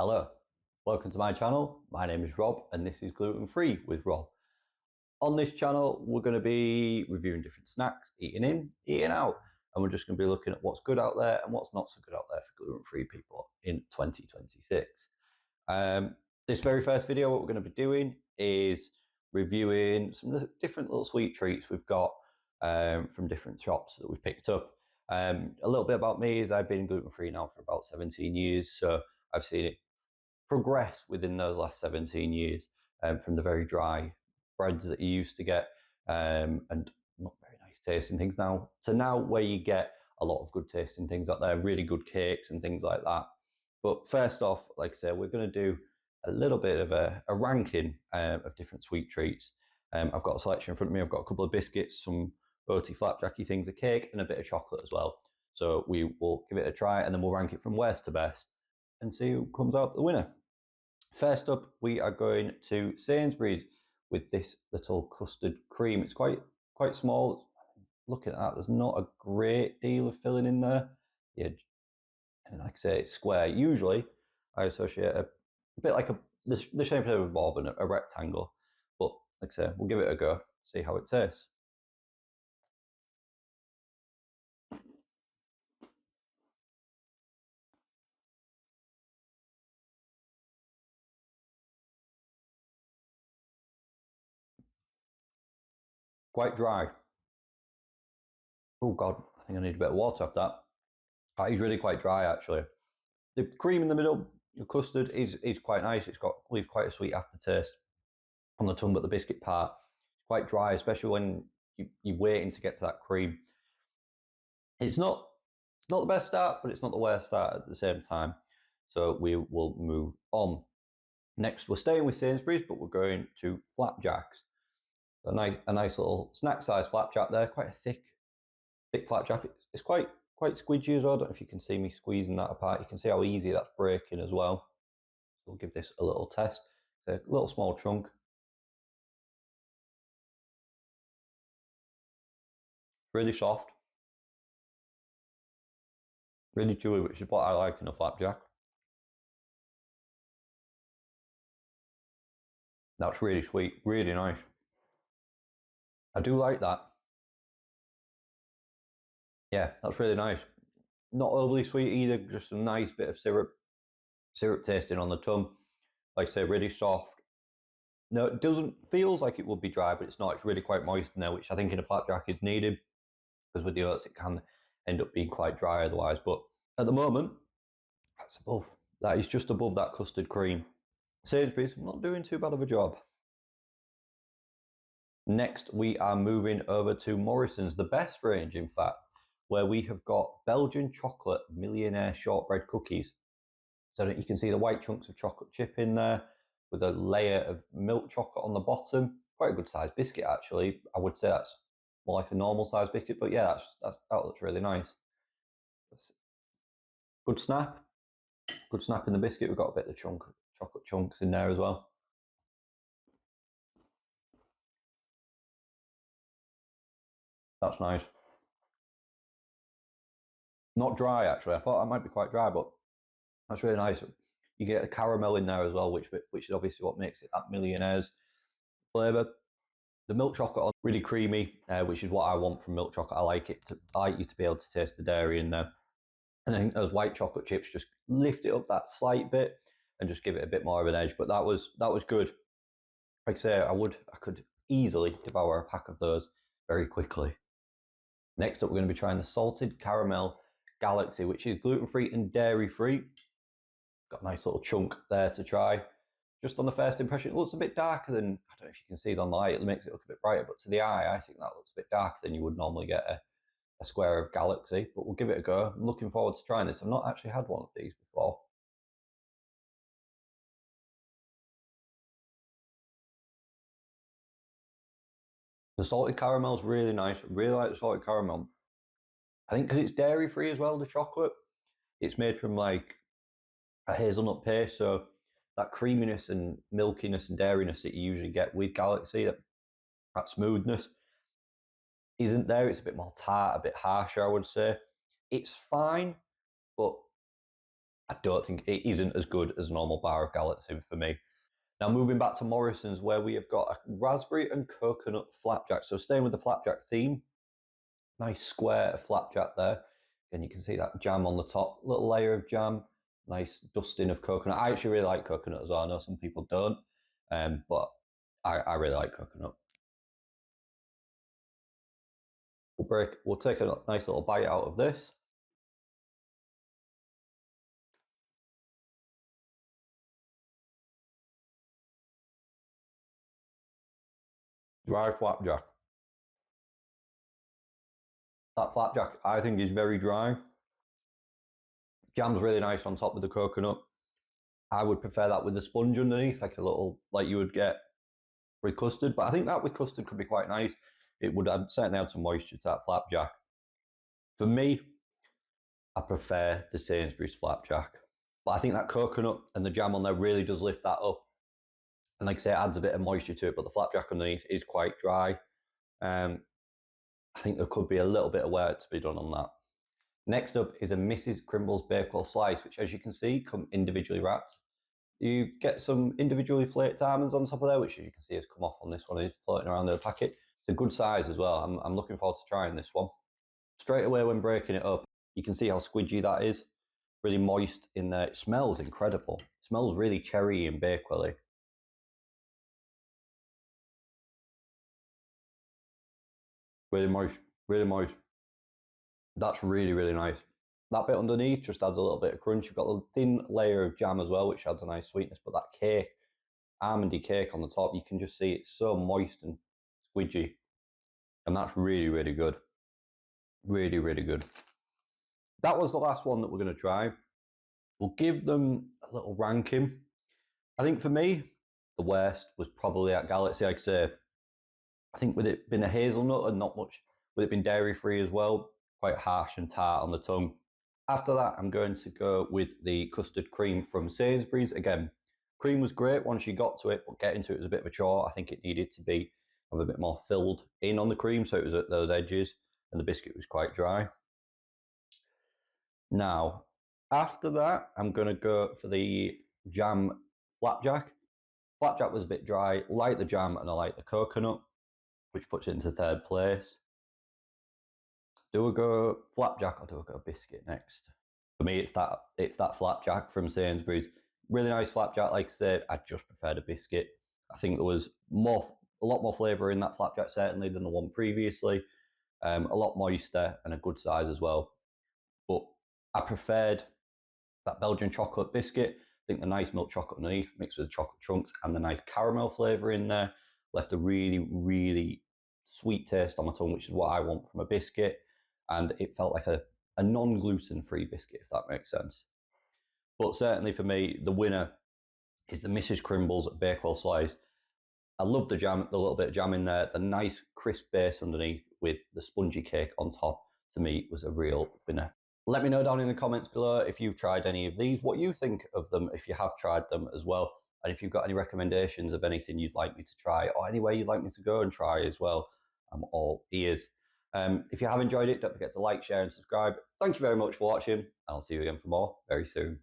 Hello, welcome to my channel. My name is Rob and this is Gluten Free with Rob. On this channel, we're going to be reviewing different snacks, eating in, eating out, and we're just going to be looking at what's good out there and what's not so good out there for gluten-free people in 2026. This very first video, what we're going to be doing is reviewing some of the different little sweet treats we've got from different shops that we've picked up. A little bit about me is I've been gluten-free now for about 17 years, so I've seen it progress within those last 17 years from the very dry breads that you used to get and not very nice tasting things now to now where you get a lot of good tasting things out there, really good cakes and things like that. But first off, like I said, we're going to do a little bit of a ranking of different sweet treats. I've got a selection in front of me. I've got a couple of biscuits, some oaty flapjacky things, a cake and a bit of chocolate as well. So we will give it a try and then we'll rank it from worst to best and see who comes out the winner. First up, we are going to Sainsbury's with this little custard cream. It's quite small. Looking at that, there's not a great deal of filling in there. Yeah, and like I say, it's square. Usually, I associate a bit like the shape of a ball and a rectangle. But like I say, we'll give it a go, see how it tastes. Quite dry. Oh God, I think I need a bit of water after that. That is really quite dry actually. The cream in the middle, the custard is quite nice. It's got leaves quite a sweet aftertaste on the tongue, but the biscuit part is quite dry, especially when you're waiting to get to that cream. It's not the best start, but it's not the worst start at the same time. So we will move on. Next, we're staying with Sainsbury's, but we're going to flapjacks. A nice little snack-sized flapjack there, quite a thick flapjack. It's quite squidgy as well. I don't know if you can see me squeezing that apart. You can see how easy that's breaking as well. So we'll give this a little test. It's a little small chunk. Really soft. Really chewy, which is what I like in a flapjack. That's really sweet, really nice. I do like that. Yeah, that's really nice. Not overly sweet either, just a nice bit of syrup tasting on the tongue. Like I say, really soft. No, it feels like it would be dry, but it's not. It's really quite moist in there, which I think in a flapjack is needed, because with the oats it can end up being quite dry otherwise. But at the moment, that's above. That is just above that custard cream. Sainsbury's, not doing too bad of a job. Next, we are moving over to Morrison's, the best range, in fact, where we have got Belgian chocolate millionaire shortbread cookies. So that you can see the white chunks of chocolate chip in there with a layer of milk chocolate on the bottom. Quite a good sized biscuit, actually. I would say that's more like a normal sized biscuit, but yeah, that looks really nice. Good snap in the biscuit. We've got a bit of chocolate chunks in there as well. That's nice. Not dry actually. I thought that might be quite dry, but that's really nice. You get a caramel in there as well, which is obviously what makes it that millionaire's flavour. The milk chocolate on really creamy, which is what I want from milk chocolate. I like you to be able to taste the dairy in there. And I think those white chocolate chips just lift it up that slight bit and just give it a bit more of an edge. But that was good. Like I say, I could easily devour a pack of those very quickly. Next up, we're going to be trying the salted caramel Galaxy, which is gluten-free and dairy-free. Got a nice little chunk there to try. Just on the first impression, it looks a bit darker than, I don't know if you can see it on the light, it makes it look a bit brighter, but to the eye, I think that looks a bit darker than you would normally get a square of Galaxy, but we'll give it a go. I'm looking forward to trying this. I've not actually had one of these before. The salted caramel is really nice. I really like the salted caramel. I think because it's dairy-free as well, the chocolate, it's made from like a hazelnut paste, so that creaminess and milkiness and dairiness that you usually get with Galaxy, that smoothness isn't there. It's a bit more tart, a bit harsher, I would say. It's fine, but I don't think it isn't as good as normal bar of Galaxy for me. Now moving back to Morrison's, where we have got a raspberry and coconut flapjack. So staying with the flapjack theme, nice square of flapjack there. And you can see that jam on the top, little layer of jam, nice dusting of coconut. I actually really like coconut as well. I know some people don't, but I really like coconut. We'll take a nice little bite out of this. Dry flapjack. That flapjack, I think, is very dry. Jam's really nice on top with the coconut. I would prefer that with the sponge underneath, like a little, like you would get with custard. But I think that with custard could be quite nice. It would certainly add some moisture to that flapjack. For me, I prefer the Sainsbury's flapjack. But I think that coconut and the jam on there really does lift that up. And like I say, it adds a bit of moisture to it, but the flapjack underneath is quite dry. I think there could be a little bit of work to be done on that. Next up is a Mrs. Crimble's Bakewell Slice, which, as you can see, come individually wrapped. You get some individually flaked almonds on top of there, which, as you can see, has come off on this one. It's floating around in the packet. It's a good size as well. I'm looking forward to trying this one. Straight away when breaking it up, you can see how squidgy that is. Really moist in there. It smells incredible. It smells really cherry and bakewelly. Really moist, really moist. That's really, really nice. That bit underneath just adds a little bit of crunch. You've got a thin layer of jam as well, which adds a nice sweetness, but that cake, almondy cake on the top, you can just see it's so moist and squidgy. And that's really, really good. Really, really good. That was the last one that we're going to try. We'll give them a little ranking. I think for me, the worst was probably at Galaxy. Like I say, I think with it being a hazelnut and not much, with it being dairy free as well, quite harsh and tart on the tongue. After that, I'm going to go with the custard cream from Sainsbury's. Again, cream was great once you got to it, but getting to it was a bit of a chore. I think it needed to be a bit more filled in on the cream, so it was at those edges, and the biscuit was quite dry. Now, after that, I'm going to go for the jam flapjack. Flapjack was a bit dry, like the jam, and I like the coconut, which puts it into third place. Do we go flapjack or do we go biscuit next? For me, it's that flapjack from Sainsbury's. Really nice flapjack, like I said. I just preferred a biscuit. I think there was a lot more flavour in that flapjack certainly than the one previously. A lot moister and a good size as well. But I preferred that Belgian chocolate biscuit. I think the nice milk chocolate underneath mixed with the chocolate chunks and the nice caramel flavour in there left a really, really sweet taste on my tongue, which is what I want from a biscuit. And it felt like a non-gluten free biscuit, if that makes sense. But certainly for me, the winner is the Mrs. Crimble's Bakewell Slice. I love the jam, the little bit of jam in there, the nice crisp base underneath with the spongy cake on top, to me was a real winner. Let me know down in the comments below if you've tried any of these, what you think of them, if you have tried them as well, and if you've got any recommendations of anything you'd like me to try, or anywhere you'd like me to go and try as well. I'm all ears. If you have enjoyed it, don't forget to like, share and subscribe. Thank you very much for watching, and I'll see you again for more very soon.